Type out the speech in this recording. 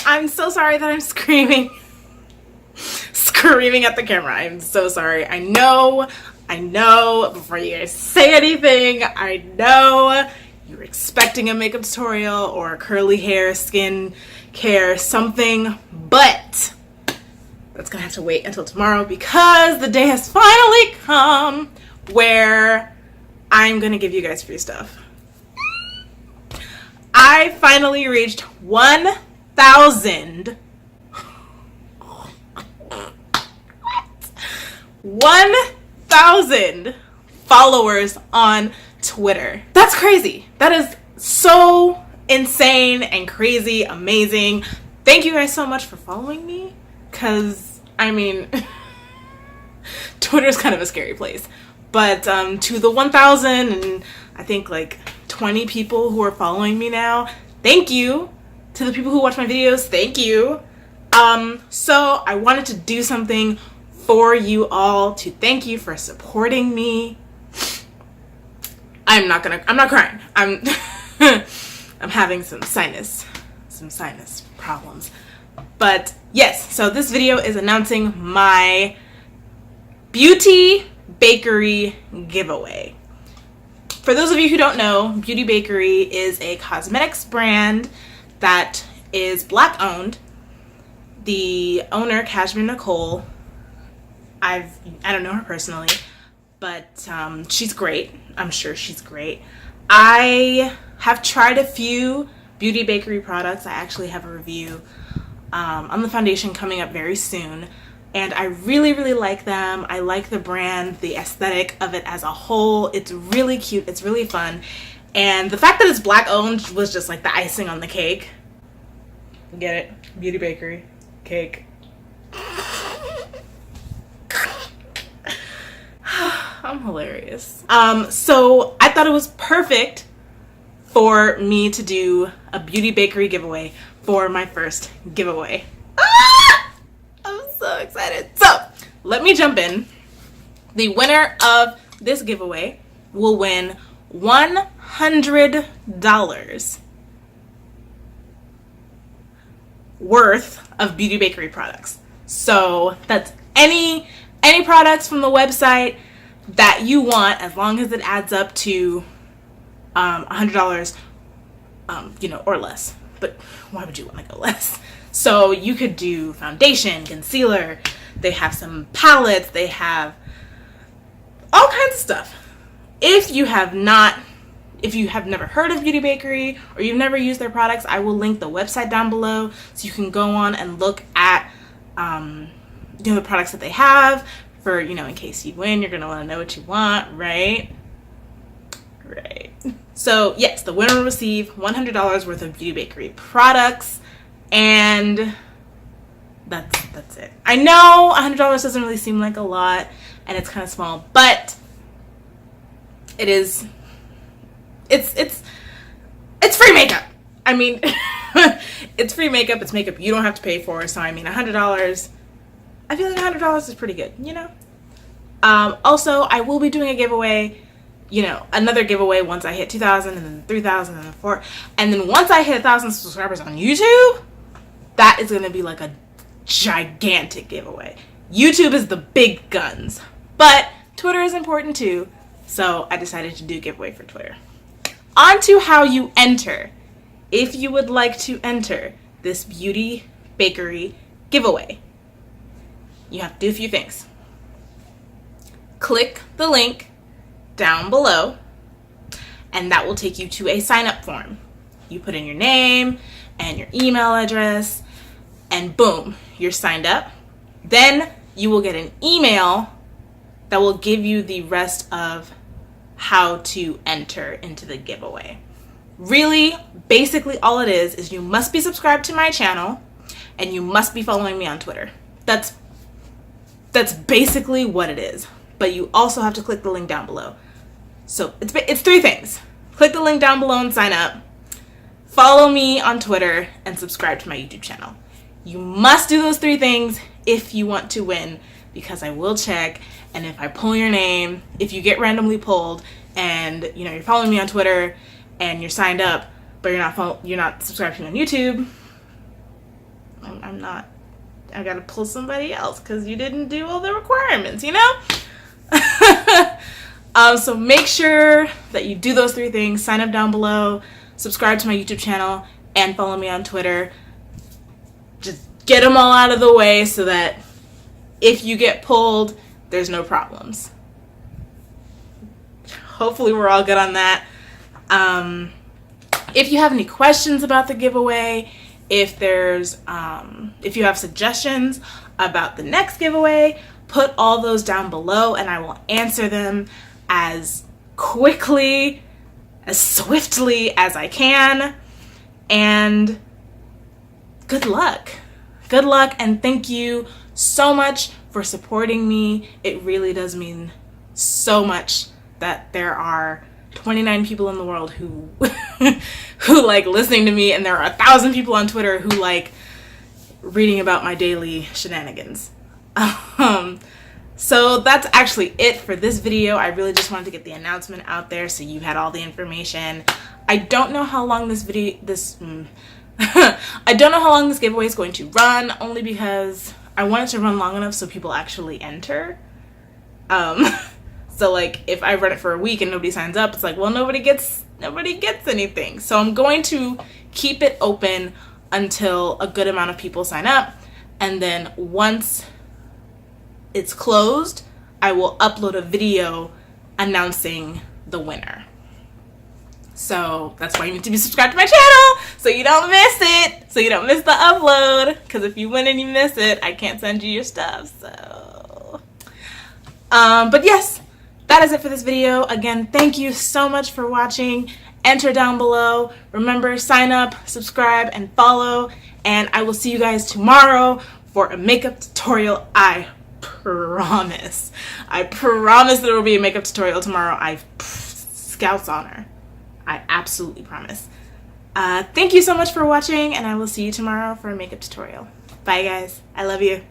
I'm so sorry that I'm screaming. Screaming at the camera. I'm so sorry. I know, before you guys say anything, I know you're expecting a makeup tutorial or curly hair, skin care, something, but that's gonna have to wait until tomorrow because the day has finally come where I'm gonna give you guys free stuff. I finally reached 1,000 followers on Twitter. That's crazy. That is so insane and crazy, amazing. Thank you guys so much for following me, because I mean Twitter's kind of a scary place, but to the 1,000 and I think like 20 people who are following me now, thank you. To the people who watch my videos, thank you. So I wanted to do something for you all to thank you for supporting me. I'm not crying. I'm I'm having some sinus problems. But yes, so this video is announcing my Beauty Bakerie giveaway. For those of you who don't know, Beauty Bakerie is a cosmetics brand that is Black owned. The owner, Cashmere Nicole, I don't know her personally, but she's great. I'm sure she's great. I have tried a few Beauty Bakerie products. I actually have a review on the foundation coming up very soon, and I really, really like them. I like the brand, the aesthetic of it as a whole. It's really cute. It's really fun. And the fact that it's Black owned was just like the icing on the cake. Get it? Beauty Bakerie cake. I'm hilarious. So I thought it was perfect for me to do a Beauty Bakerie giveaway for my first giveaway. I'm so excited. So let me jump in. The winner of this giveaway will win $100 worth of Beauty Bakerie products. So that's any products from the website that you want, as long as it adds up to $100, or less. But why would you want to go less? So you could do foundation, concealer. They have some palettes. They have all kinds of stuff. If you have never heard of Beauty Bakerie or you've never used their products, I will link the website down below so you can go on and look at the products that they have. For, in case you win, you're going to want to know what you want, right? Right. So, yes, the winner will receive $100 worth of Beauty Bakerie products, and that's it. I know $100 doesn't really seem like a lot, and it's kind of small, but it's free makeup. I mean, it's free makeup. It's makeup you don't have to pay for, so I mean, $100... I feel like $100 is pretty good, Also, I will be doing a giveaway, another giveaway once I hit 2,000 and then 3,000 and then 4. And then once I hit 1,000 subscribers on YouTube, that is going to be like a gigantic giveaway. YouTube is the big guns, but Twitter is important too. So I decided to do a giveaway for Twitter. On to how you enter. If you would like to enter this Beauty Bakerie giveaway, you have to do a few things. Click the link down below, and that will take you to a sign-up form. You put in your name and your email address, and boom, you're signed up. Then you will get an email that will give you the rest of how to enter into the giveaway. Really, basically all it is you must be subscribed to my channel and you must be following me on Twitter. That's basically what it is. But you also have to click the link down below. So it's three things. Click the link down below and sign up. Follow me on Twitter and subscribe to my YouTube channel. You must do those three things if you want to win, because I will check, and if I pull your name, if you get randomly pulled and you're following me on Twitter and you're signed up but you're not subscribed to me on YouTube, I gotta pull somebody else because you didn't do all the requirements, you know? So make sure that you do those 3 things. Sign up down below, subscribe to my YouTube channel, and follow me on Twitter. Just get them all out of the way so that if you get pulled, there's no problems. Hopefully we're all good on that. If you have any questions about the giveaway, if you have suggestions about the next giveaway, put all those down below and I will answer them as quickly, as swiftly as I can. And good luck. Good luck, and thank you so much for supporting me. It really does mean so much that there are 29 people in the world who who like listening to me, and there are 1,000 people on Twitter who like reading about my daily shenanigans. So that's actually it for this video. I really just wanted to get the announcement out there so you had all the information. I don't know how long this I don't know how long this giveaway is going to run, only because I want it to run long enough so people actually enter. So like if I run it for a week and nobody signs up, it's like, well, nobody gets anything. So I'm going to keep it open until a good amount of people sign up, and then once it's closed, I will upload a video announcing the winner. So that's why you need to be subscribed to my channel, so you don't miss it, so you don't miss the upload, because if you win and you miss it, I can't send you your stuff. So but yes, that is it for this video. Again, thank you so much for watching. Enter down below. Remember, sign up, subscribe, and follow, and I will see you guys tomorrow for a makeup tutorial. I promise there will be a makeup tutorial tomorrow. Scout's honor. I absolutely promise. Thank you so much for watching, and I will see you tomorrow for a makeup tutorial. Bye guys. I love you.